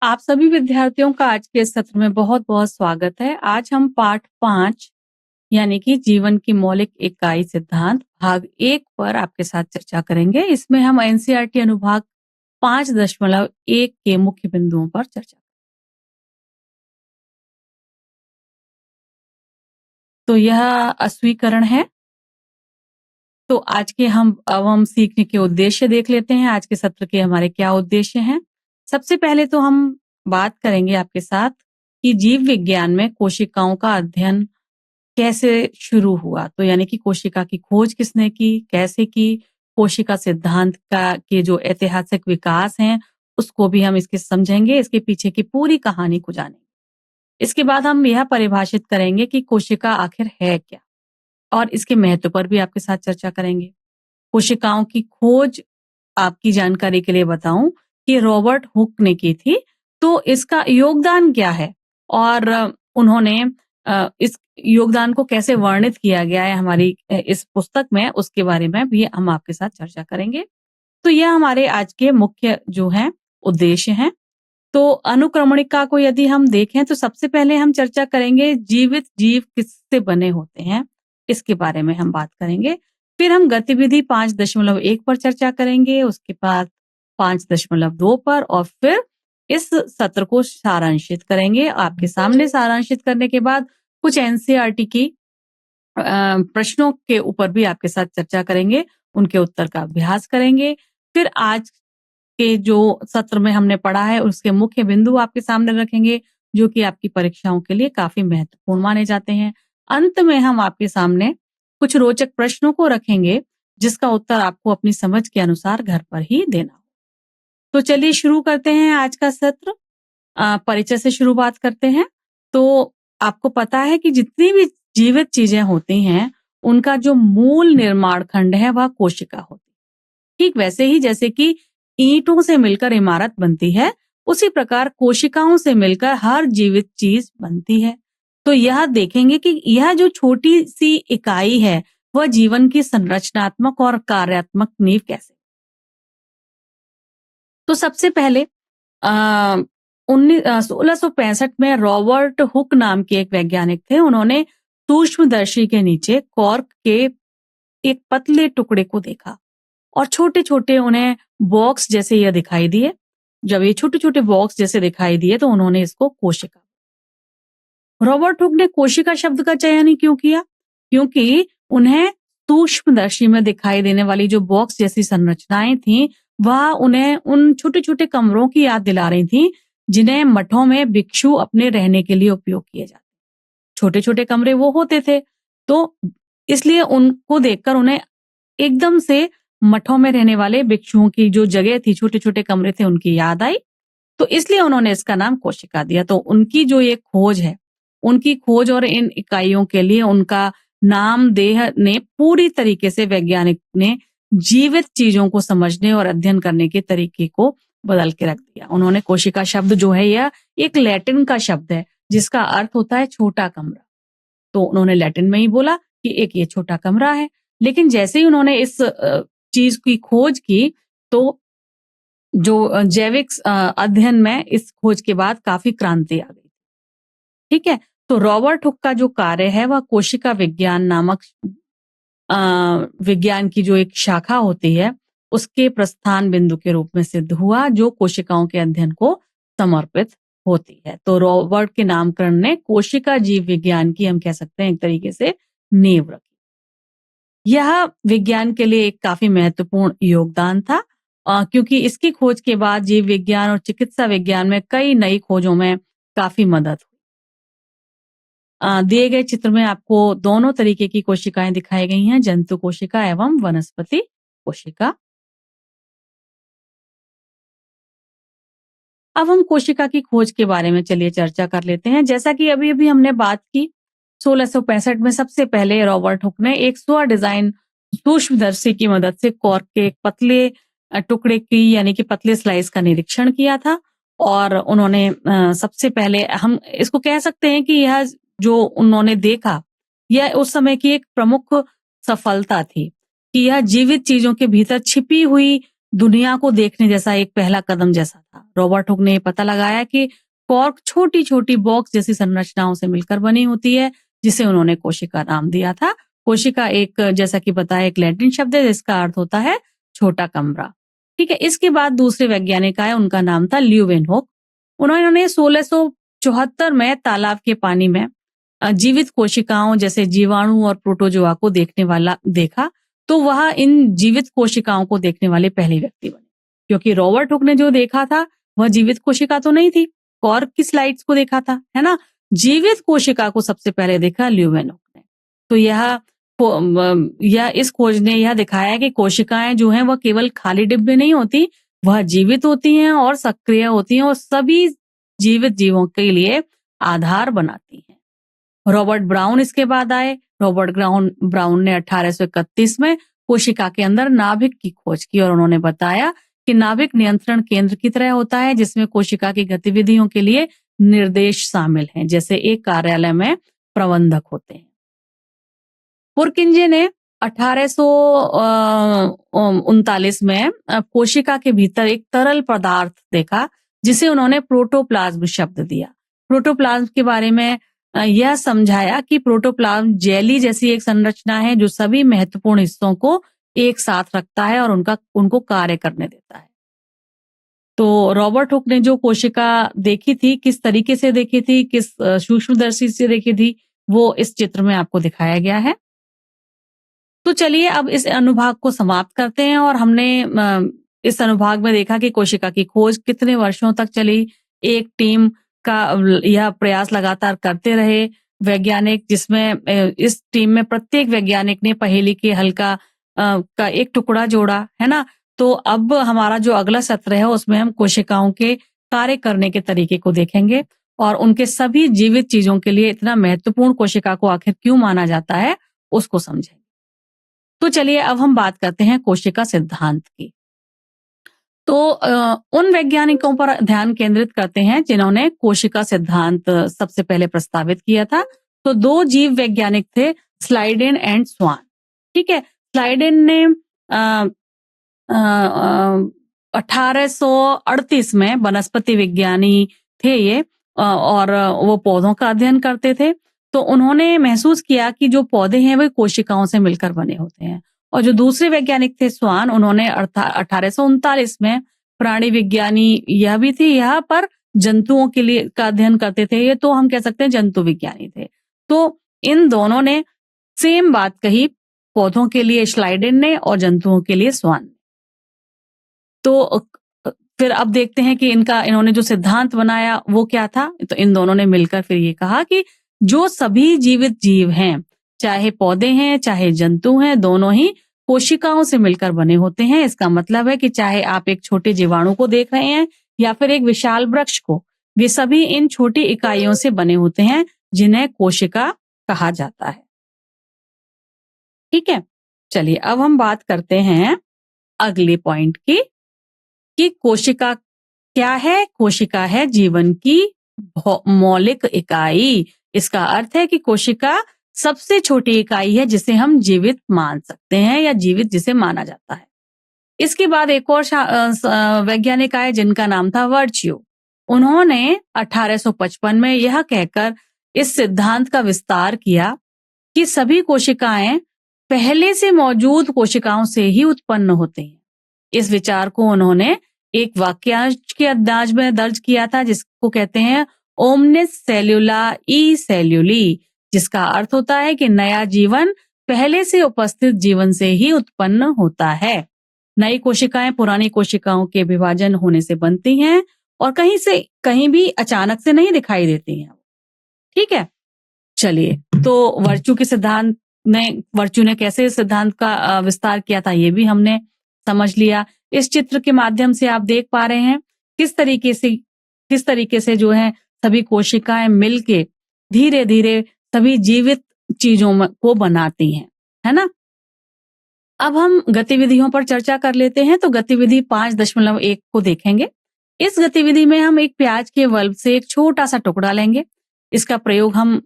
आप सभी विद्यार्थियों का आज के इस सत्र में बहुत-बहुत स्वागत है। आज हम पाठ 5 यानी कि जीवन की मौलिक इकाई सिद्धांत भाग 1 पर आपके साथ चर्चा करेंगे। इसमें हम एनसीईआरटी अनुभाग 5.1 के मुख्य बिंदुओं पर चर्चा। तो यह अस्वीकरण है। तो आज के हम सीखने के उद्देश्य देख लेते हैं। आज के सत्र के हमारे क्या उद्देश्य हैं। सबसे पहले तो हम बात करेंगे आपके साथ कि जीव विज्ञान में कोशिकाओं का अध्ययन कैसे शुरू हुआ। तो यानी कि कोशिका की खोज किसने की, कैसे की, कोशिका सिद्धांत का के जो ऐतिहासिक विकास हैं उसको भी हम इसके समझेंगे, इसके पीछे की पूरी कहानी को जानेंगे। इसके बाद हम यह परिभाषित करेंगे कि कोशिका आखिर है क्या और इसके महत्व पर भी आपके साथ चर्चा करेंगे। कोशिकाओं की खोज आपकी जानकारी के लिए बताऊं कि रॉबर्ट हुक ने की थी। तो इसका योगदान क्या है और उन्होंने इस योगदान को कैसे वर्णित किया गया है हमारी इस पुस्तक में, उसके बारे में भी हम आपके साथ चर्चा करेंगे। तो यह हमारे आज के मुख्य जो हैं उद्देश्य हैं। तो अनुक्रमणिका को यदि हम देखें तो सबसे पहले हम चर्चा करेंगे जीवित जीव किससे बने होते हैं, इसके बारे में हम बात करेंगे। फिर हम गतिविधि 5.1 पर चर्चा करेंगे, उसके बाद 5.2 पर और फिर इस सत्र को सारांशित करेंगे। आपके सामने सारांशित करने के बाद कुछ एनसीईआरटी की प्रश्नों के ऊपर भी आपके साथ चर्चा करेंगे, उनके उत्तर का अभ्यास करेंगे। फिर आज के जो सत्र में हमने पढ़ा है उसके मुख्य बिंदु आपके सामने रखेंगे, जो कि आपकी परीक्षाओं के लिए काफी महत्वपूर्ण माने जाते हैं। अंत में हम आपके सामने कुछ रोचक प्रश्नों को रखेंगे, जिसका उत्तर आपको अपनी समझ के अनुसार घर पर ही देना हो। तो चलिए शुरू करते हैं आज का सत्र। परिचय से शुरुआत करते हैं। तो आपको पता है कि जितनी भी जीवित चीजें होती हैं, उनका जो मूल निर्माण खंड है वह कोशिका होती है। ठीक वैसे ही जैसे कि ईंटों से मिलकर इमारत बनती है, उसी प्रकार कोशिकाओं से मिलकर हर जीवित चीज बनती है। तो यह देखेंगे कि यह जो छोटी सी इकाई है वह जीवन की संरचनात्मक और कार्यात्मक नींव कैसे। तो सबसे पहले 1665 में रॉबर्ट हुक नाम के एक वैज्ञानिक थे। उन्होंने सूक्ष्मदर्शी के नीचे कॉर्क के एक पतले टुकड़े को देखा और छोटे छोटे उन्हें बॉक्स जैसे यह दिखाई दिए। जब ये छोटे छोटे बॉक्स जैसे दिखाई दिए तो उन्होंने इसको कोशिका। रॉबर्ट हुक ने कोशिका शब्द का चयन ही क्यों किया? क्योंकि उन्हें सूक्ष्मदर्शी में दिखाई देने वाली जो बॉक्स जैसी संरचनाएं थी, वह उन्हें उन छोटे छोटे कमरों की याद दिला रही थी, जिन्हें मठों में भिक्षु अपने रहने के लिए उपयोग किए जाते। छोटे छोटे कमरे वो होते थे, तो इसलिए उनको देखकर उन्हें एकदम से मठों में रहने वाले भिक्षुओं की जो जगह थी, छोटे छोटे कमरे थे, उनकी याद आई। तो इसलिए उन्होंने इसका नाम कोशिका दिया। तो उनकी जो ये खोज है, उनकी खोज और इन इकाइयों के लिए उनका नामधेय ने पूरी तरीके से वैज्ञानिक ने जीवित चीजों को समझने और अध्ययन करने के तरीके को बदल के रख दिया। उन्होंने कोशिका शब्द जो है यह एक लैटिन का शब्द है, जिसका अर्थ होता है छोटा कमरा। तो उन्होंने लैटिन में ही बोला कि एक ये छोटा कमरा है। लेकिन जैसे ही उन्होंने इस चीज की खोज की, तो जो जैविक अध्ययन में इस खोज के बाद काफी क्रांति आ गई। ठीक है। तो रॉबर्ट हुक का जो कार्य है वह कोशिका विज्ञान नामक विज्ञान की जो एक शाखा होती है, उसके प्रस्थान बिंदु के रूप में सिद्ध हुआ, जो कोशिकाओं के अध्ययन को समर्पित होती है। तो रॉबर्ट के नामकरण ने कोशिका जीव विज्ञान की, हम कह सकते हैं, एक तरीके से नींव रखी। यह विज्ञान के लिए एक काफी महत्वपूर्ण योगदान था, क्योंकि इसकी खोज के बाद जीव विज्ञान और चिकित्सा विज्ञान में कई नई खोजों में काफी मदद हुई। दिए गए चित्र में आपको दोनों तरीके की कोशिकाएं दिखाई गई हैं, जंतु कोशिका एवं वनस्पति कोशिका। अब हम कोशिका की खोज के बारे में चलिए चर्चा कर लेते हैं। जैसा कि अभी अभी हमने बात की, 1665 में सबसे पहले रॉबर्ट हुक ने एक स्व डिजाइन सूक्ष्मदर्शी की मदद से कॉर्क के एक पतले टुकड़े की, यानी कि पतले स्लाइस का निरीक्षण किया था। और उन्होंने सबसे पहले, हम इसको कह सकते हैं कि यह जो उन्होंने देखा, यह उस समय की एक प्रमुख सफलता थी कि यह जीवित चीजों के भीतर छिपी हुई दुनिया को देखने जैसा एक पहला कदम जैसा था। रॉबर्ट हुक ने ये पता लगाया कि कॉर्क छोटी-छोटी बॉक्स जैसी संरचनाओं से मिलकर बनी होती है, जिसे उन्होंने कोशिका नाम दिया था। कोशिका एक, जैसा कि बताया, एक लैटिन शब्द है जिसका अर्थ होता है छोटा कमरा। ठीक है, इसके बाद दूसरे वैज्ञानिक आए, उनका नाम था ल्यूवेनहोक। उन्होंने 1674 में तालाब के पानी में जीवित कोशिकाओं जैसे जीवाणु और प्रोटोजोआ को देखा, तो वह इन जीवित कोशिकाओं को देखने वाले पहले व्यक्ति बने। क्योंकि रॉबर्ट हुक ने जो देखा था वह जीवित कोशिका तो नहीं थी, कॉर्क की स्लाइड्स को देखा था, है ना। जीवित कोशिका को सबसे पहले देखा ल्यूवेनहुक ने। तो इस खोज ने यह दिखाया कि कोशिकाएं जो हैं वह केवल खाली डिब्बे नहीं होती, वह जीवित होती हैं और सक्रिय होती हैं और सभी जीवित जीवों के लिए आधार बनाती हैं। रॉबर्ट ब्राउन इसके बाद आए। रॉबर्ट ब्राउन ने 1831 में कोशिका के अंदर नाभिक की खोज की और उन्होंने बताया कि नाभिक नियंत्रण केंद्र की तरह होता है, जिसमें कोशिका की गतिविधियों के लिए निर्देश शामिल हैं, जैसे एक कार्यालय में प्रबंधक होते हैं। पुरकिंजे ने 1839 में कोशिका के भीतर एक तरल पदार्थ देखा, जिसे उन्होंने प्रोटोप्लाज्म शब्द दिया। प्रोटोप्लाज्म के बारे में यह समझाया कि प्रोटोप्लाज्म जेली जैसी एक संरचना है जो सभी महत्वपूर्ण हिस्सों को एक साथ रखता है और उनको कार्य करने देता है। तो रॉबर्ट हुक ने जो कोशिका देखी थी, किस तरीके से देखी थी, किस सूक्ष्मदर्शी से देखी थी, वो इस चित्र में आपको दिखाया गया है। तो चलिए अब इस अनुभाग को समाप्त करते हैं। और हमने इस अनुभाग में देखा कि कोशिका की खोज कितने वर्षों तक चली। एक टीम का यह प्रयास लगातार करते रहे वैज्ञानिक, जिसमें इस टीम में प्रत्येक वैज्ञानिक ने पहेली के हल का एक टुकड़ा जोड़ा, है ना। तो अब हमारा जो अगला सत्र है उसमें हम कोशिकाओं के कार्य करने के तरीके को देखेंगे और उनके सभी जीवित चीजों के लिए इतना महत्वपूर्ण कोशिका को आखिर क्यों माना जाता है उसको समझेंगे। तो चलिए अब हम बात करते हैं कोशिका सिद्धांत की। तो उन वैज्ञानिकों पर ध्यान केंद्रित करते हैं जिन्होंने कोशिका सिद्धांत सबसे पहले प्रस्तावित किया था। तो दो जीव वैज्ञानिक थे, स्लाइडेन एंड स्वान। ठीक है, स्लाइडेन ने 1838 में, वनस्पति विज्ञानी थे ये, और वो पौधों का अध्ययन करते थे। तो उन्होंने महसूस किया कि जो पौधे हैं वे कोशिकाओं से मिलकर बने होते हैं। और जो दूसरे वैज्ञानिक थे स्वान, उन्होंने 1839 में, प्राणी विज्ञानी यह भी थी, यहाँ पर जंतुओं के लिए का अध्ययन करते थे ये, तो हम कह सकते हैं जंतु विज्ञानी थे। तो इन दोनों ने सेम बात कही, पौधों के लिए स्लाइडेन ने और जंतुओं के लिए स्वान ने। तो फिर अब देखते हैं कि इन्होंने जो सिद्धांत बनाया वो क्या था। तो इन दोनों ने मिलकर फिर ये कहा कि जो सभी जीवित जीव हैं, चाहे पौधे हैं चाहे जंतु हैं, दोनों ही कोशिकाओं से मिलकर बने होते हैं। इसका मतलब है कि चाहे आप एक छोटे जीवाणु को देख रहे हैं या फिर एक विशाल वृक्ष को, वे सभी इन छोटी इकाइयों से बने होते हैं जिन्हें कोशिका कहा जाता है। ठीक है, चलिए अब हम बात करते हैं अगले पॉइंट की कि कोशिका क्या है। कोशिका है जीवन की मौलिक इकाई। इसका अर्थ है कि कोशिका सबसे छोटी इकाई है जिसे हम जीवित मान सकते हैं या जीवित जिसे माना जाता है। इसके बाद एक और वैज्ञानिक आए जिनका नाम था वर्च्यू। उन्होंने 1855 में यह कहकर इस सिद्धांत का विस्तार किया कि सभी कोशिकाएं पहले से मौजूद कोशिकाओं से ही उत्पन्न होते हैं। इस विचार को उन्होंने एक वाक्यांश के अंदाज में दर्ज किया था जिसको कहते हैं ओमनिस सेल्युला ई सेल्युली, जिसका अर्थ होता है कि नया जीवन पहले से उपस्थित जीवन से ही उत्पन्न होता है। नई कोशिकाएं पुरानी कोशिकाओं के विभाजन होने से बनती हैं और कहीं भी अचानक से नहीं दिखाई देती हैं। ठीक है, चलिए तो वर्च्यू ने कैसे सिद्धांत का विस्तार किया था ये भी हमने समझ लिया। इस चित्र के माध्यम से आप देख पा रहे हैं किस तरीके से जो है सभी कोशिकाएं मिलके धीरे धीरे सभी जीवित चीजों को बनाती हैं, है ना। अब हम गतिविधियों पर चर्चा कर लेते हैं। तो गतिविधि 5.1 को देखेंगे। इस गतिविधि में हम एक प्याज के बल्ब से एक छोटा सा टुकड़ा लेंगे। इसका प्रयोग हम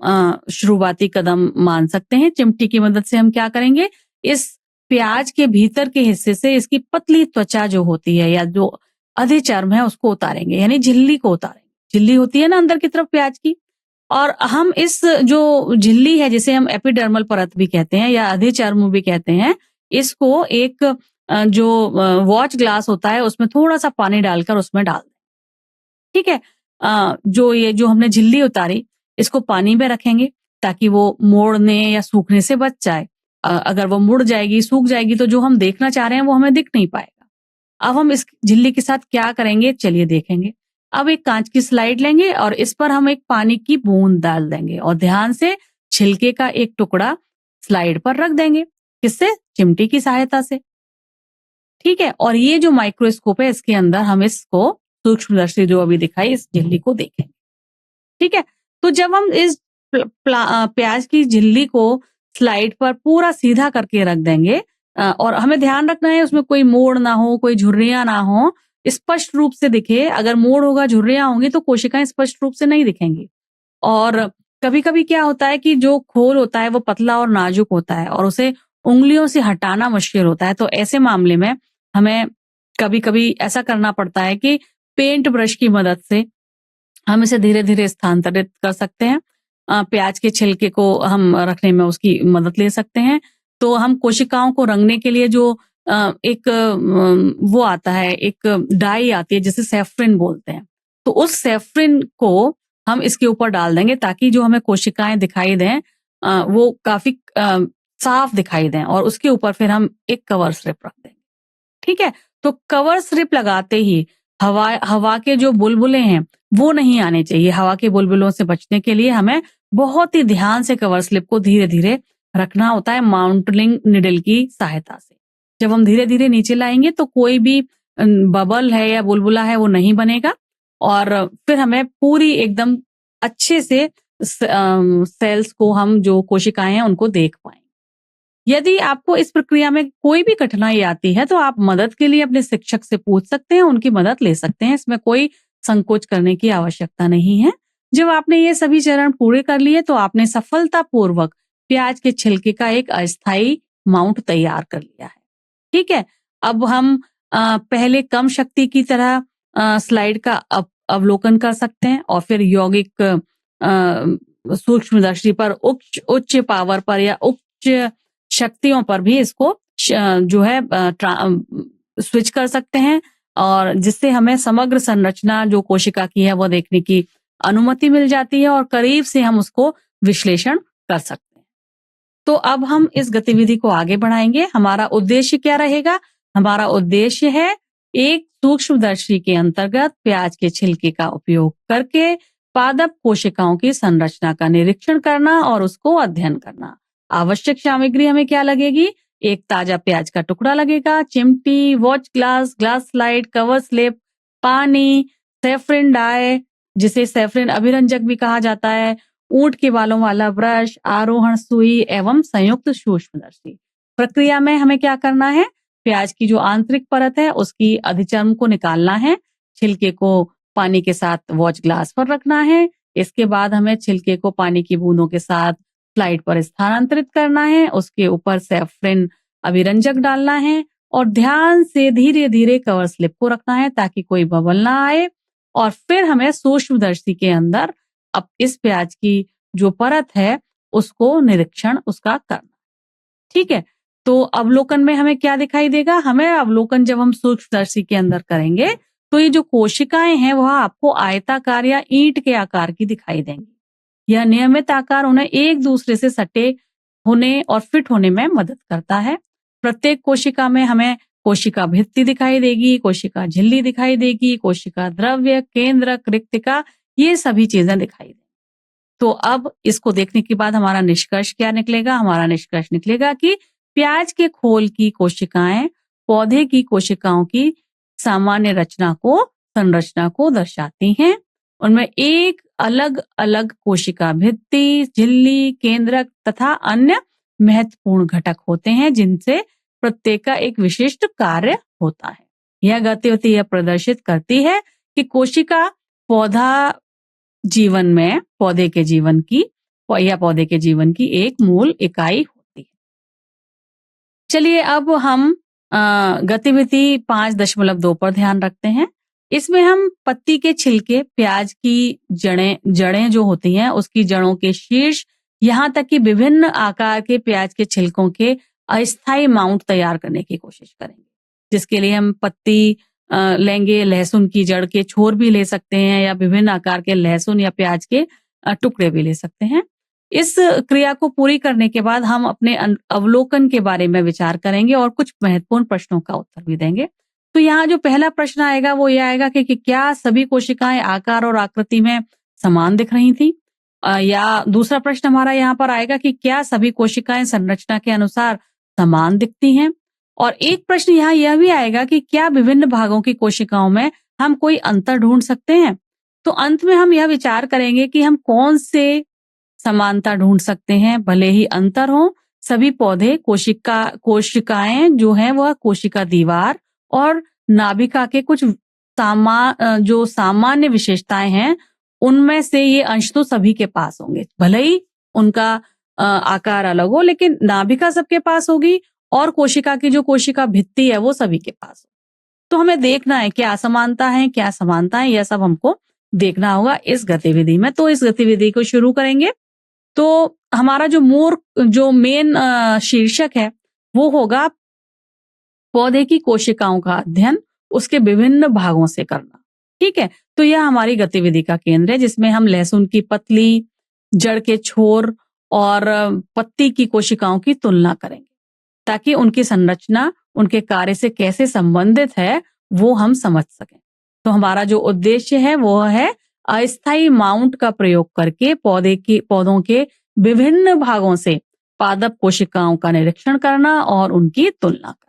शुरुआती कदम मान सकते हैं। चिमटी की मदद से हम क्या करेंगे, इस प्याज के भीतर के हिस्से से इसकी पतली त्वचा जो होती है या जो अधिचर्म है उसको उतारेंगे, यानी झिल्ली को उतारेंगे। झिल्ली होती है ना अंदर की तरफ प्याज की, और हम इस जो झिल्ली है जिसे हम एपिडर्मल परत भी कहते हैं या अधिचर्म भी कहते हैं, इसको एक जो वॉच ग्लास होता है उसमें थोड़ा-सा पानी डालकर उसमें डाल दें, ठीक है? जो हमने झिल्ली उतारी इसको पानी में रखेंगे ताकि वो मोड़ने या सूखने से बच जाए। अगर वो मुड़ जाएगी, सूख जाएगी तो जो हम देखना चाह रहे हैं वो हमें दिख नहीं पाएगा। अब हम इस झिल्ली के साथ क्या करेंगे चलिए देखेंगे। अब एक कांच की स्लाइड लेंगे और इस पर हम एक पानी की बूंद डाल देंगे और ध्यान से छिलके का एक टुकड़ा स्लाइड पर रख देंगे। किससे? चिमटी की सहायता से। ठीक है, और ये जो माइक्रोस्कोप है इसके अंदर हम इसको सूक्ष्मदर्शी जो अभी दिखाई इस झिल्ली को देखेंगे। ठीक है, तो जब हम इस प्याज की झिल्ली को स्लाइड पर पूरा सीधा करके रख देंगे और हमें ध्यान रखना है उसमें कोई मोड़ ना हो, कोई झुर्रियां ना हो, स्पष्ट रूप से दिखे। अगर मोड़ होगा, झुर्रियां होंगी तो कोशिकाएं स्पष्ट रूप से नहीं दिखेंगी। और कभी-कभी क्या होता है कि जो खोल होता है वो पतला और नाजुक होता है और उसे उंगलियों से हटाना मुश्किल होता है। तो ऐसे मामले में हमें कभी-कभी ऐसा करना पड़ता है कि पेंट ब्रश की मदद से हम इसे धीरे-धीरे स्थानांतरित कर सकते हैं। प्याज के छिलके को हम रखने में उसकी मदद ले सकते हैं। तो हम कोशिकाओं को रंगने के लिए जो एक वो आता है, एक डाई आती है जिसे सैफरन बोलते हैं। तो उस सैफरन को हम इसके ऊपर डाल देंगे ताकि जो हमें कोशिकाएं दिखाई दें वो काफी साफ दिखाई दें, और उसके ऊपर फिर हम एक कवर स्लिप रख देंगे। ठीक है, तो कवर स्लिप लगाते ही हवा हवा के जो बुलबुले हैं वो नहीं आने चाहिए। हवा के बुलबुलों से बचने के लिए हमें बहुत ही ध्यान से कवर स्लिप को धीरे धीरे रखना होता है माउंटलिंग निडल की सहायता से। जब हम धीरे धीरे नीचे लाएंगे तो कोई भी बबल है या बुलबुला है वो नहीं बनेगा, और फिर हमें पूरी एकदम अच्छे से सेल्स को, हम जो कोशिकाएं हैं उनको देख पाएंगे। यदि आपको इस प्रक्रिया में कोई भी कठिनाई आती है तो आप मदद के लिए अपने शिक्षक से पूछ सकते हैं, उनकी मदद ले सकते हैं। इसमें कोई संकोच करने की आवश्यकता नहीं है। जब आपने ये सभी चरण पूरे कर लिए तो आपने सफलतापूर्वक प्याज के छिलके का एक अस्थायी माउंट तैयार कर लिया है। ठीक है, अब हम पहले कम शक्ति की तरह स्लाइड का अवलोकन कर सकते हैं और फिर यौगिक सूक्ष्मदर्शी पर उच्च पावर पर या उच्च शक्तियों पर भी इसको जो है स्विच कर सकते हैं, और जिससे हमें समग्र संरचना जो कोशिका की है वो देखने की अनुमति मिल जाती है और करीब से हम उसको विश्लेषण कर सकते हैं। तो अब हम इस गतिविधि को आगे बढ़ाएंगे। हमारा उद्देश्य क्या रहेगा? हमारा उद्देश्य है एक सूक्ष्मदर्शी के अंतर्गत प्याज के छिलके का उपयोग करके पादप कोशिकाओं की संरचना का निरीक्षण करना और उसको अध्ययन करना। आवश्यक सामग्री हमें क्या लगेगी? एक ताजा प्याज का टुकड़ा लगेगा, चिमटी, watch glass, glass slide, cover slip, पानी, सैफरन डाई जिसे सैफरन अभिरंजक भी कहा जाता है, ऊंट के बालों वाला ब्रश, आरोहण सुई एवं संयुक्त सूक्ष्मदर्शी। प्रक्रिया में हमें क्या करना है? प्याज की जो आंतरिक परत है उसकी अधिचर्म को निकालना है, छिलके को पानी के साथ वॉच ग्लास पर रखना है। इसके बाद हमें छिलके को पानी की बूंदों के साथ स्लाइड पर स्थानांतरित करना है, उसके ऊपर सैफरन अभिरंजक डालना है और ध्यान से धीरे धीरे कवर स्लिप को रखना है ताकि कोई बबल ना आए, और फिर हमें सूक्ष्मदर्शी के अंदर अब इस प्याज की जो परत है उसको निरीक्षण उसका करना। ठीक है, तो अवलोकन में हमें क्या दिखाई देगा? हमें अवलोकन जब हम सूक्ष्मदर्शी के अंदर करेंगे तो ये जो कोशिकाएं हैं वह आपको आयताकार या ईंट के आकार की दिखाई देंगी। यह नियमित आकार उन्हें एक दूसरे से सटे होने और फिट होने में मदद करता है। प्रत्येक कोशिका में हमें कोशिका भित्ति दिखाई देगी, कोशिका झिल्ली दिखाई देगी, कोशिका द्रव्य, केंद्रक, रिक्तिका, ये सभी चीजें दिखाई देंगी। तो अब इसको देखने के बाद हमारा निष्कर्ष क्या निकलेगा? हमारा निष्कर्ष निकलेगा कि प्याज के खोल की कोशिकाएं पौधे की कोशिकाओं की सामान्य संरचना को दर्शाती हैं। उनमें एक अलग अलग कोशिका भित्ति, झिल्ली, केंद्रक तथा अन्य महत्वपूर्ण घटक होते हैं जिनसे प्रत्येक का एक विशिष्ट कार्य होता है। यह गतिविधि यह प्रदर्शित करती है कि कोशिका पौधे के जीवन की एक मूल इकाई चलिए अब हम गतिविधि 5.2 पर ध्यान रखते हैं। इसमें हम पत्ती के छिलके, प्याज की जड़ें जो होती हैं, उसकी जड़ों के शीर्ष, यहाँ तक कि विभिन्न आकार के प्याज के छिलकों के अस्थायी माउंट तैयार करने की कोशिश करेंगे। जिसके लिए हम पत्ती लेंगे, लहसुन की जड़ के छोर भी ले सकते हैं या विभिन्न आकार के लहसुन या प्याज के टुकड़े भी ले सकते हैं। इस क्रिया को पूरी करने के बाद हम अपने अवलोकन के बारे में विचार करेंगे और कुछ महत्वपूर्ण प्रश्नों का उत्तर भी देंगे। तो यहाँ जो पहला प्रश्न आएगा वो ये आएगा कि क्या सभी कोशिकाएं आकार और आकृति में समान दिख रही थी? या दूसरा प्रश्न हमारा यहाँ पर आएगा कि क्या सभी कोशिकाएं संरचना के अनुसार समान दिखती हैं? और एक प्रश्न यहाँ यह भी आएगा कि क्या विभिन्न भागों की कोशिकाओं में हम कोई अंतर ढूंढ सकते हैं? तो अंत में हम यह विचार करेंगे कि हम कौन से समानता ढूंढ सकते हैं, भले ही अंतर हो। सभी पौधे कोशिकाएं जो हैं वह कोशिका दीवार और नाभिका के कुछ जो सामान्य विशेषताएं हैं उनमें से ये अंश तो सभी के पास होंगे, भले ही उनका आकार अलग हो, लेकिन नाभिका सबके पास होगी और कोशिका की जो कोशिका भित्ति है वो सभी के पास हो। तो हमें देखना है क्या असमानता है, क्या समानता है, यह सब हमको देखना होगा इस गतिविधि में। तो इस गतिविधि को शुरू करेंगे। तो हमारा जो मेन शीर्षक है वो होगा पौधे की कोशिकाओं का अध्ययन, उसके विभिन्न भागों से करना। ठीक है, तो यह हमारी गतिविधि का केंद्र है, जिसमें हम लहसुन की पतली, जड़ के छोर और पत्ती की कोशिकाओं की तुलना करेंगे ताकि उनकी संरचना उनके कार्य से कैसे संबंधित है वो हम समझ सकें। तो हमारा जो उद्देश्य है वो है अस्थायी माउंट का प्रयोग करके पौधों के विभिन्न भागों से पादप कोशिकाओं का निरीक्षण करना और उनकी तुलना करना।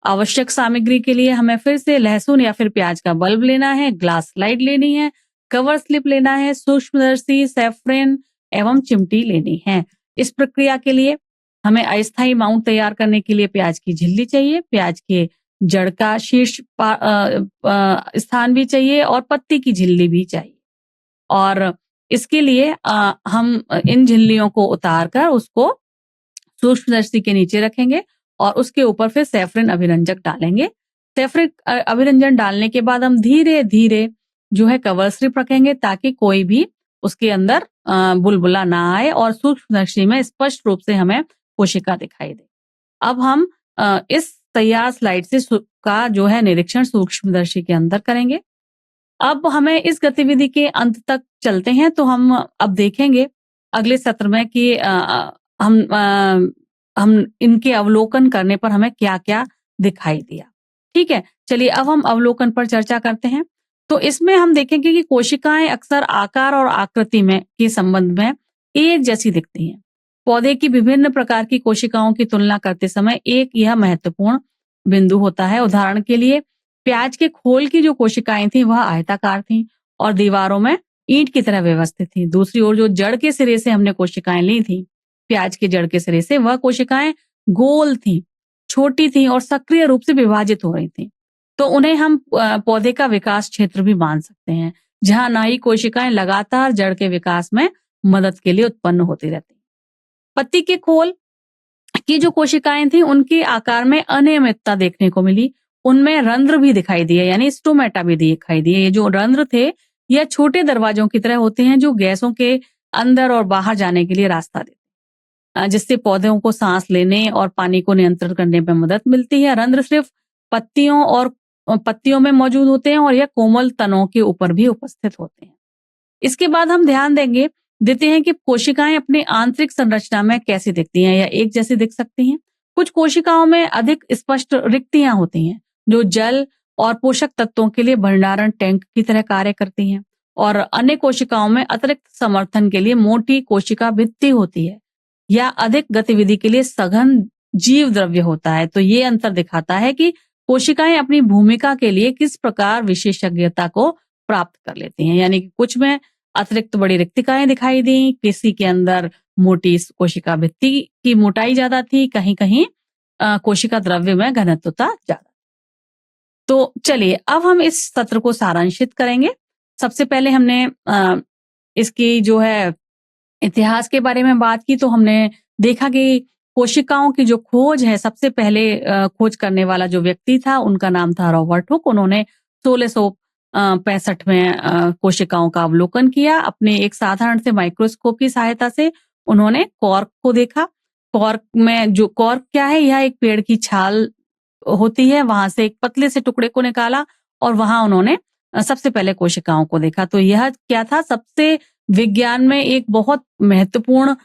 आवश्यक सामग्री के लिए हमें फिर से लहसुन या फिर प्याज का बल्ब लेना है, ग्लास स्लाइड लेनी है, कवर स्लिप लेना है, सूक्ष्मदर्शी, सैफरन एवं चिमटी लेनी है। इस प्रक्रिया के लिए हमें अस्थायी माउंट तैयार करने के लिए प्याज की झिल्ली चाहिए, प्याज के जड़ का शीर्ष स्थान भी चाहिए और पत्ती की झिल्ली भी चाहिए। और इसके लिए हम इन झिल्लियों को उतार कर उसको सूक्ष्मदर्शी के नीचे रखेंगे और उसके ऊपर फिर सैफरन अभिरंजक डालेंगे। सैफरन अभिरंजन डालने के बाद हम धीरे धीरे जो है कवर स्लिप रखेंगे ताकि कोई भी उसके अंदर बुलबुला ना आए और सूक्ष्मदर्शी में स्पष्ट रूप से हमें कोशिका दिखाई दे। अब हम इस तैयार स्लाइड से का जो है निरीक्षण सूक्ष्मदर्शी के अंदर करेंगे। अब हमें इस गतिविधि के अंत तक चलते हैं, तो हम अब देखेंगे अगले सत्र में कि हम इनके अवलोकन करने पर हमें क्या-क्या दिखाई दिया। ठीक है, चलिए अब हम अवलोकन पर चर्चा करते हैं। तो इसमें हम देखेंगे कि कोशिकाएं अक्सर आकार और आकृति में के संबंध में एक जैसी दिखती हैं। पौधे की विभिन्न प्रकार की कोशिकाओं की तुलना करते समय एक यह महत्वपूर्ण बिंदु होता है। उदाहरण के लिए प्याज के खोल की जो कोशिकाएं थी वह आयताकार थी और दीवारों में ईंट की तरह व्यवस्थित थी। दूसरी ओर जो जड़ के सिरे से हमने कोशिकाएं ली थी, प्याज के जड़ के सिरे से, वह कोशिकाएं गोल थी, छोटी थी और सक्रिय रूप से विभाजित हो रही थी। तो उन्हें हम पौधे का विकास क्षेत्र भी मान सकते हैं, जहां नई कोशिकाएं लगातार जड़ के विकास में मदद के लिए उत्पन्न होती रहती। पत्ती के खोल की जो कोशिकाएं थी उनके आकार में अनियमितता देखने को मिली। उनमें रंध्र भी दिखाई दिए, यानी स्टोमेटा भी दिखाई दिए। ये जो रंध्र थे यह छोटे दरवाजों की तरह होते हैं जो गैसों के अंदर और बाहर जाने के लिए रास्ता देते, जिससे पौधों को सांस लेने और पानी को नियंत्रित करने में मदद मिलती है। रंध्र सिर्फ पत्तियों में मौजूद होते हैं और यह कोमल तनों के ऊपर भी उपस्थित होते हैं। इसके बाद हम ध्यान देते हैं कि कोशिकाएं अपनी आंतरिक संरचना में कैसी दिखती हैं या एक जैसी दिख सकती हैं। कुछ कोशिकाओं में अधिक स्पष्ट रिक्तियां होती हैं जो जल और पोषक तत्वों के लिए भंडारण टैंक की तरह कार्य करती हैं, और अन्य कोशिकाओं में अतिरिक्त समर्थन के लिए मोटी कोशिका भित्ति होती है या अधिक गतिविधि के लिए सघन जीव द्रव्य होता है। तो ये अंतर दिखाता है कि कोशिकाएं अपनी भूमिका के लिए किस प्रकार विशेषज्ञता को प्राप्त कर लेती हैं। यानी कि कुछ में अतिरिक्त बड़ी रिक्तिकाएं दिखाई दी, किसी के अंदर मोटी कोशिका भित्ति की मोटाई ज्यादा थी, कहीं कहीं कोशिका द्रव्य में घनत्वता ज्यादा। तो चलिए अब हम इस सत्र को सारांशित करेंगे। सबसे पहले हमने इसकी जो है इतिहास के बारे में बात की। तो हमने देखा कि कोशिकाओं की जो खोज है, सबसे पहले खोज करने वाला जो व्यक्ति था, उनका नाम था रॉबर्ट हुक। उन्होंने 1665 में कोशिकाओं का अवलोकन किया। अपने एक साधारण से माइक्रोस्कोप की सहायता से उन्होंने कॉर्क को देखा। कॉर्क क्या है? यह एक पेड़ की छाल होती है, वहां से एक पतले से टुकड़े को निकाला और वहां उन्होंने सबसे पहले कोशिकाओं को देखा। तो यह क्या था? सबसे विज्ञान में एक बहुत महत्वपूर्ण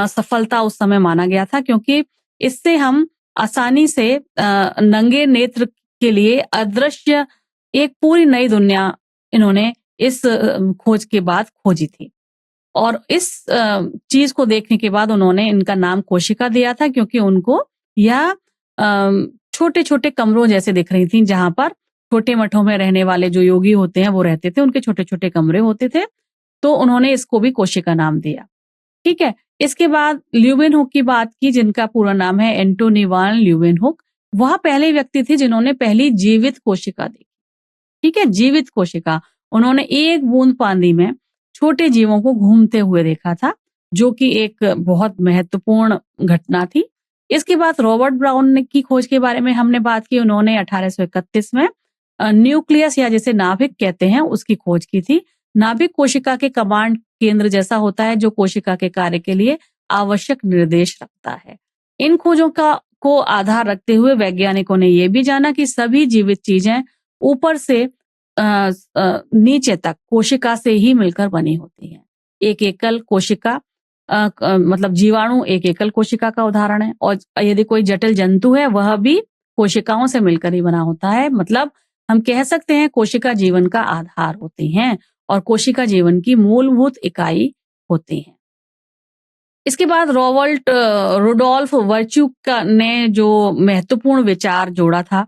सफलता उस समय माना गया था, क्योंकि इससे हम आसानी से नंगे नेत्र के लिए अदृश्य एक पूरी नई दुनिया इन्होंने इस खोज के बाद खोजी थी। और इस चीज को देखने के बाद उन्होंने इनका नाम कोशिका दिया था, क्योंकि उनको यह छोटे छोटे कमरों जैसे दिख रही थी, जहां पर छोटे मठों में रहने वाले जो योगी होते हैं वो रहते थे, उनके छोटे छोटे कमरे होते थे। तो उन्होंने इसको भी कोशिका नाम दिया। ठीक है। इसके बाद ल्यूवेनहुक की बात की, जिनका पूरा नाम है एंटोनी वान ल्यूवेनहुक। वह पहले व्यक्ति थे जिन्होंने पहली जीवित कोशिका देखी। ठीक है, जीवित कोशिका। उन्होंने एक बूंद पानी में छोटे जीवों को घूमते हुए देखा था, जो कि एक बहुत महत्वपूर्ण घटना थी। इसके बाद रॉबर्ट ब्राउन की खोज के बारे में हमने बात की। उन्होंने 1831 में न्यूक्लियस या जिसे नाभिक कहते हैं उसकी खोज की थी। नाभिक कोशिका के कमांड केंद्र जैसा होता है, जो कोशिका के कार्य के लिए आवश्यक निर्देश रखता है। इन खोजों को आधार रखते हुए वैज्ञानिकों ने यह भी जाना कि सभी जीवित चीजें ऊपर से नीचे तक कोशिका से ही मिलकर बनी होती हैं। एक एकल कोशिका मतलब जीवाणु एक एकल कोशिका का उदाहरण है, और यदि कोई जटिल जंतु है वह भी कोशिकाओं से मिलकर ही बना होता है। मतलब हम कह सकते हैं कोशिका जीवन का आधार होती हैं और कोशिका जीवन की मूलभूत इकाई होती हैं। इसके बाद रुडोल्फ वर्च्यू ने जो महत्वपूर्ण विचार जोड़ा था,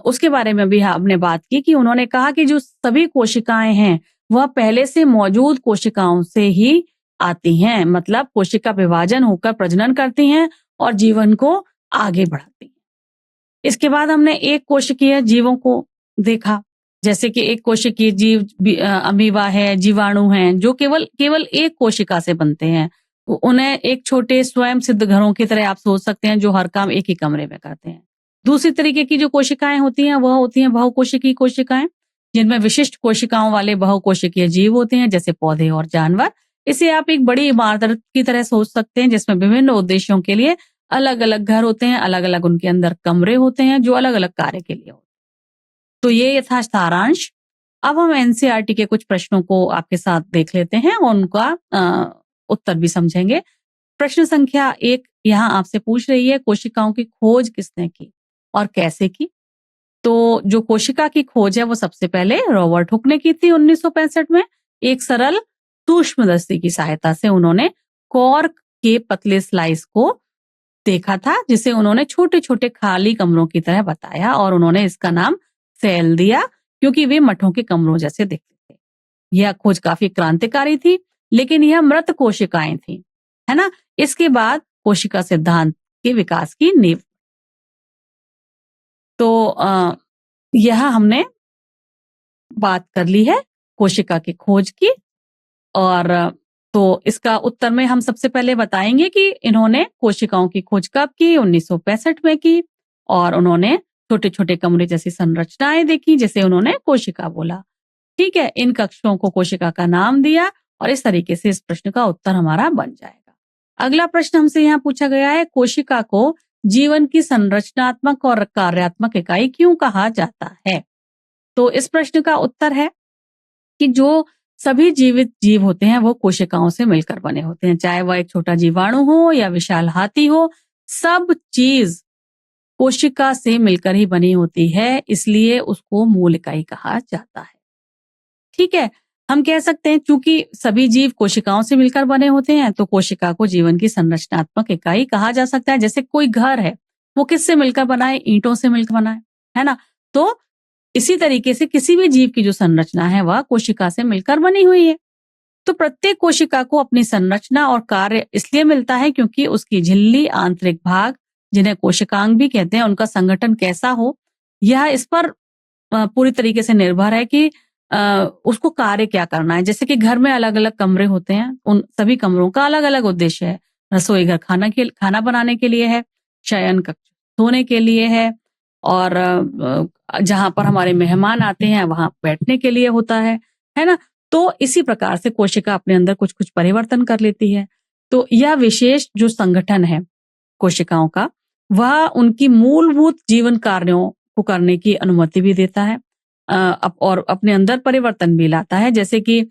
उसके बारे में भी हमने बात की कि उन्होंने कहा कि जो सभी कोशिकाएं हैं वह पहले से मौजूद कोशिकाओं से ही आती हैं। मतलब कोशिका विभाजन होकर प्रजनन करती हैं और जीवन को आगे बढ़ाती हैं। इसके बाद हमने एक कोशिकीय जीवों को देखा, जैसे कि एक कोशिकीय जीव अमीबा है, जीवाणु हैं, जो केवल एक कोशिका से बनते हैं। उन्हें एक छोटे स्वयं सिद्ध घरों की तरह आप सोच सकते हैं, जो हर काम एक ही कमरे में करते हैं। दूसरी तरीके की जो कोशिकाएं होती हैं वह होती हैं बहुकोशिकीय कोशिकाएं, जिनमें विशिष्ट कोशिकाओं वाले बहुकोशिकीय जीव होते हैं, जैसे पौधे और जानवर। इसे आप एक बड़ी इमारत की तरह सोच सकते हैं, जिसमें विभिन्न उद्देश्यों के लिए अलग अलग घर होते हैं, अलग अलग उनके अंदर कमरे होते हैं, जो अलग अलग कार्य के लिए होते हैं। तो ये था सारांश। अब हम एनसीईआरटी के कुछ प्रश्नों को आपके साथ देख लेते हैं और उनका उत्तर भी समझेंगे। प्रश्न संख्या 1 यहाँ आपसे पूछ रही है, कोशिकाओं की खोज किसने की और कैसे की? तो जो कोशिका की खोज है वो सबसे पहले रॉबर्ट हुक ने की थी 1965 में। एक सरल सूक्ष्मदर्शी की सहायता से उन्होंने कॉर्क के पतले स्लाइस को देखा था, जिसे उन्होंने छोटे छोटे खाली कमरों की तरह बताया, और उन्होंने इसका नाम सेल दिया, क्योंकि वे मठों के कमरों जैसे दिखते थे। यह खोज काफी क्रांतिकारी थी, लेकिन यह मृत कोशिकाएं थी, है ना। इसके बाद कोशिका सिद्धांत के विकास की नींव। तो यह हमने बात कर ली है कोशिका की खोज की। और तो इसका उत्तर में हम सबसे पहले बताएंगे कि इन्होंने कोशिकाओं की खोज कब की? 1965 में की, और उन्होंने छोटे छोटे कमरे जैसी संरचनाएं देखी, जिसे उन्होंने कोशिका बोला। ठीक है, इन कक्षों को कोशिका का नाम दिया, और इस तरीके से इस प्रश्न का उत्तर हमारा बन जाएगा। अगला प्रश्न हमसे यहाँ पूछा गया है, कोशिका को जीवन की संरचनात्मक और कार्यात्मक इकाई क्यों कहा जाता है? तो इस प्रश्न का उत्तर है कि जो सभी जीवित जीव होते हैं वो कोशिकाओं से मिलकर बने होते हैं, चाहे वह एक छोटा जीवाणु हो या विशाल हाथी हो, सब चीज कोशिका से मिलकर ही बनी होती है, इसलिए उसको मूल इकाई कहा जाता है। ठीक है, हम कह सकते हैं चूंकि सभी जीव कोशिकाओं से मिलकर बने होते हैं, तो कोशिका को जीवन की संरचनात्मक इकाई कहा जा सकता है। जैसे कोई घर है, वो किससे मिलकर बना है? ईंटों से मिलकर बना है ना। तो इसी तरीके से किसी भी जीव की जो संरचना है वह कोशिका से मिलकर बनी हुई है। तो प्रत्येक कोशिका को अपनी संरचना और कार्य इसलिए मिलता है क्योंकि उसकी झिल्ली, आंतरिक भाग, जिन्हें कोशिकांग भी कहते हैं, उनका संगठन कैसा हो, यह इस पर पूरी तरीके से निर्भर है कि उसको कार्य क्या करना है। जैसे कि घर में अलग अलग कमरे होते हैं, उन सभी कमरों का अलग अलग उद्देश्य है। रसोई घर खाना बनाने के लिए है, शयन कक्ष सोने के लिए है और जहाँ पर हमारे मेहमान आते हैं वहाँ बैठने के लिए होता है ना? तो इसी प्रकार से कोशिका अपने अंदर कुछ-कुछ परिवर्तन कर लेती है। तो यह विशेष जो संगठन है कोशिकाओं का, वह उनकी मूलभूत जीवन कार्यों को करने की अनुमति भी देता है। और अपने अंदर परिवर्तन भी लाता है, जैसे कि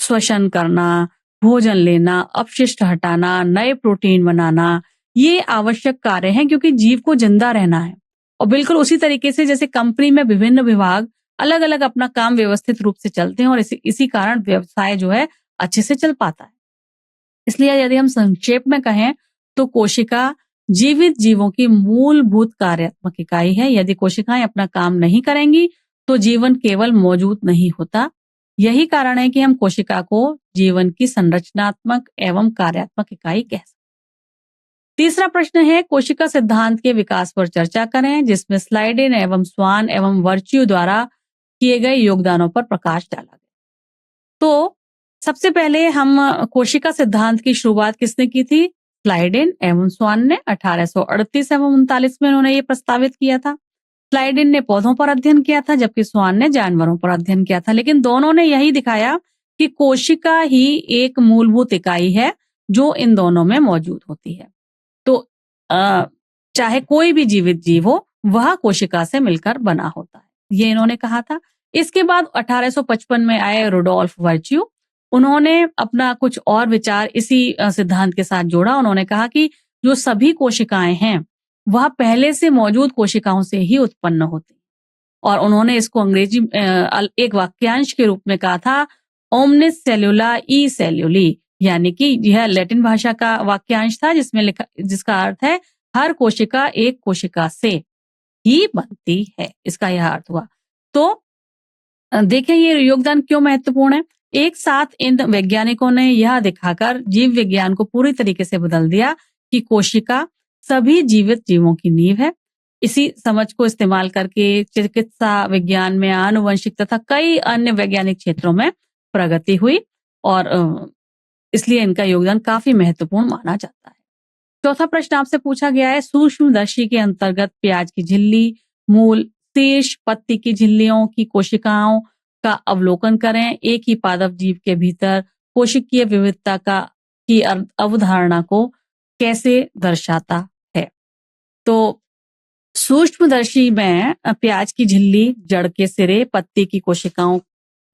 श्वसन करना, भोजन लेना, अपशिष्ट हटाना, नए प्रोटीन बनाना, ये आवश्यक कार्य हैं क्योंकि जीव को जिंदा रहना है। और बिल्कुल उसी तरीके से जैसे कंपनी में विभिन्न विभाग अलग-अलग अपना काम व्यवस्थित रूप से चलते हैं और इसी कारण व्यवसाय जो है अच्छे से चल पाता है। इसलिए यदि हम संक्षेप में कहें तो कोशिका जीवित जीवों की मूलभूत कार्यात्मक इकाई है। यदि कोशिकाएं अपना काम नहीं करेंगी तो जीवन केवल मौजूद नहीं होता। यही कारण है कि हम कोशिका को जीवन की संरचनात्मक एवं कार्यात्मक इकाई कह सकते हैं। तीसरा प्रश्न है कोशिका सिद्धांत के विकास पर चर्चा करें, जिसमें स्लाइडेन एवं स्वान एवं वर्च्यू द्वारा किए गए योगदानों पर प्रकाश डाला गया। तो सबसे पहले हम कोशिका सिद्धांत की शुरुआत किसने की थी? स्लाइडेन एवं स्वान ने 1838 एवं 39 में उन्होंने ये प्रस्तावित किया था। स्लाइडेन ने पौधों पर अध्ययन किया था जबकि स्वान ने जानवरों पर अध्ययन किया था, लेकिन दोनों ने यही दिखाया कि कोशिका ही एक मूलभूत इकाई है जो इन दोनों में मौजूद होती है। तो चाहे कोई भी जीवित जीव हो वह कोशिका से मिलकर बना होता है, ये इन्होंने कहा था। इसके बाद 1855 में आए रुडोल्फ वर्च्यू, उन्होंने अपना कुछ और विचार इसी सिद्धांत के साथ जोड़ा। उन्होंने कहा कि जो सभी कोशिकाएं हैं वह पहले से मौजूद कोशिकाओं से ही उत्पन्न होती हैं और उन्होंने इसको अंग्रेजी एक वाक्यांश के रूप में कहा था ओमनिस सेल्युला ई सेल्युली, यानी कि यह लैटिन भाषा का वाक्यांश था जिसका अर्थ है हर कोशिका एक कोशिका से ही बनती है। इसका यह अर्थ हुआ। तो देखें ये योगदान क्यों महत्वपूर्ण है। एक साथ इन वैज्ञानिकों ने यह दिखाकर जीव विज्ञान को पूरी तरीके से बदल दिया कि कोशिका सभी जीवित जीवों की नींव है। इसी समझ को इस्तेमाल करके चिकित्सा विज्ञान में, आनुवंशिक तथा कई अन्य वैज्ञानिक क्षेत्रों में प्रगति हुई और इसलिए इनका योगदान काफी महत्वपूर्ण माना जाता है। चौथा प्रश्न आपसे पूछा गया है सूक्ष्मदर्शी के अंतर्गत प्याज की झिल्ली, मूल, शीर्ष, पत्ती की झिल्लियों की कोशिकाओं का अवलोकन करें। एक ही पादप जीव के भीतर कोशिकीय विविधता की अवधारणा को कैसे दर्शाता है। तो सूक्ष्मदर्शी में प्याज की झिल्ली, जड़ के सिरे, पत्ती की कोशिकाओं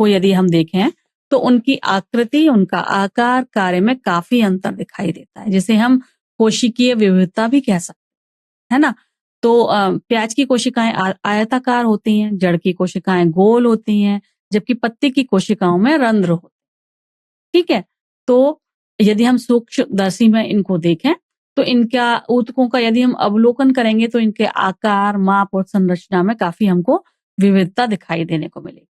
को यदि हम देखें तो उनकी आकृति, उनका आकार, कार्य में काफी अंतर दिखाई देता है, जिसे हम कोशिकीय विविधता भी कह सकते हैं, है ना। तो प्याज की कोशिकाएं आयताकार होती हैं, जड़ की कोशिकाएं गोल होती हैं, जबकि पत्ती की कोशिकाओं में रंध्र होते हैं। ठीक है, तो यदि हम सूक्ष्मदर्शी में इनको देखें तो इनका ऊतकों का यदि हम अवलोकन करेंगे तो इनके आकार, माप और संरचना में काफी हमको विविधता दिखाई देने को मिलेगी।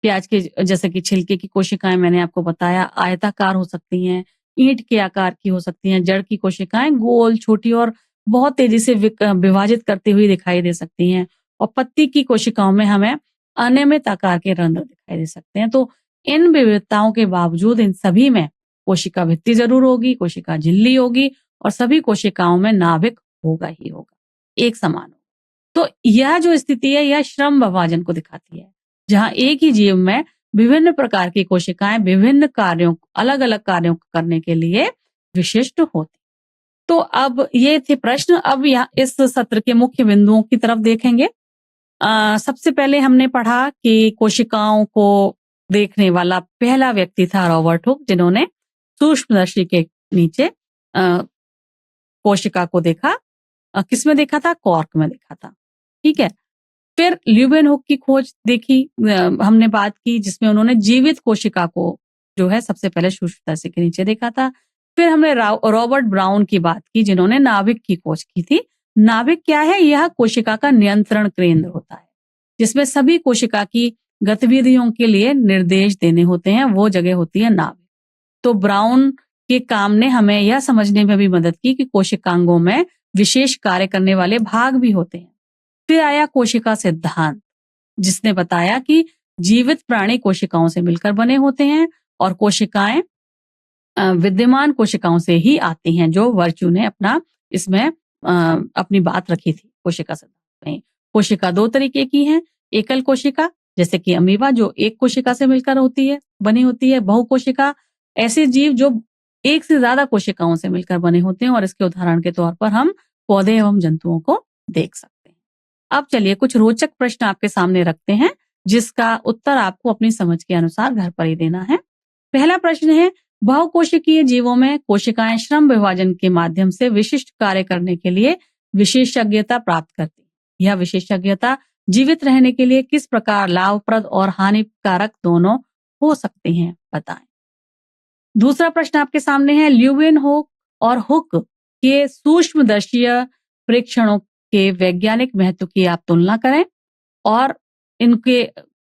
प्याज के जैसे कि छिलके की कोशिकाएं मैंने आपको बताया आयताकार हो सकती हैं, ईंट के आकार की हो सकती हैं, जड़ की कोशिकाएं गोल, छोटी और बहुत तेजी से विभाजित करती हुई दिखाई दे सकती हैं और पत्ती की कोशिकाओं में हमें अनियमित आकार के रंध्र दिखाई दे सकते हैं। तो इन विविधताओं के बावजूद इन सभी में कोशिका भित्ति जरूर होगी, कोशिका झिल्ली होगी और सभी कोशिकाओं में नाभिक होगा ही होगा, एक समान होगा। तो यह जो स्थिति है यह श्रम विभाजन को दिखाती है, जहां एक ही जीव में विभिन्न प्रकार की कोशिकाएं विभिन्न कार्यों, अलग-अलग कार्यों करने के लिए विशिष्ट होती। तो अब ये थे प्रश्न। अब यहाँ इस सत्र के मुख्य बिंदुओं की तरफ देखेंगे। सबसे पहले हमने पढ़ा कि कोशिकाओं को देखने वाला पहला व्यक्ति था रॉबर्ट हुक, जिन्होंने सूक्ष्मदर्शी के नीचे कोशिका को देखा। किसमें देखा था? कॉर्क में देखा था। ठीक है, फिर ल्यूबेनहुक की खोज देखी, हमने बात की, जिसमें उन्होंने जीवित कोशिका को जो है सबसे पहले सूक्ष्मदर्शी के नीचे देखा था। फिर हमने रॉबर्ट ब्राउन की बात की, जिन्होंने नाभिक की खोज की थी। नाभिक क्या है? यह कोशिका का नियंत्रण केंद्र होता है, जिसमें सभी कोशिका की गतिविधियों के लिए निर्देश देने होते हैं, वो जगह होती है नाभिक। तो ब्राउन के काम ने हमें यह समझने में भी मदद की कि कोशिकांगों में विशेष कार्य करने वाले भाग भी होते हैं। फिर आया कोशिका सिद्धांत, जिसने बताया कि जीवित प्राणी कोशिकाओं से मिलकर बने होते हैं और कोशिकाएं विद्यमान कोशिकाओं से ही आती हैं, जो वर्च्यू ने अपना इसमें अपनी बात रखी थी कोशिका सिद्धांत में। कोशिका 2 तरीके की हैं, एकल कोशिका जैसे कि अमीबा जो एक कोशिका से मिलकर बनी होती है, बहुकोशिका ऐसे जीव जो एक से ज्यादा कोशिकाओं से मिलकर बने होते हैं और इसके उदाहरण के तौर पर हम पौधे एवं जंतुओं को देख सकते हैं। अब चलिए कुछ रोचक प्रश्न आपके सामने रखते हैं, जिसका उत्तर आपको अपनी समझ के अनुसार घर पर ही देना है। पहला प्रश्न है, बहुकोशिकीय जीवों में कोशिकाएं श्रम विभाजन के माध्यम से विशिष्ट कार्य करने के लिए विशेषज्ञता प्राप्त करती हैं। यह विशेषज्ञता जीवित रहने के लिए किस प्रकार लाभप्रद और हानिकारक दोनों हो सकती हैं, बताएं। दूसरा प्रश्न आपके सामने है, ल्यूवेनहोक और हुक के सूक्ष्मदर्शीय प्रेक्षणों के वैज्ञानिक महत्व की आप तुलना करें और इनके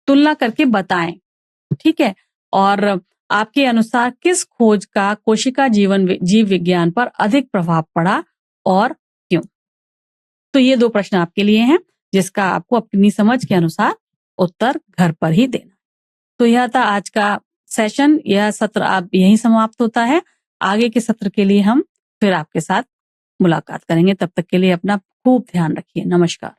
तुलना करके बताएं, ठीक है। और आपके अनुसार किस खोज का कोशिका जीव विज्ञान पर अधिक प्रभाव पड़ा और क्यों? तो ये 2 प्रश्न आपके लिए हैं, जिसका आपको अपनी समझ के अनुसार उत्तर घर पर ही देना। तो यह था आज का सेशन, यह सत्र आप यहीं समाप्त होता है। आगे के सत्र के लिए हम फिर आपके साथ मुलाकात करेंगे। तब तक के लिए अपना खूब ध्यान रखिए। नमस्कार।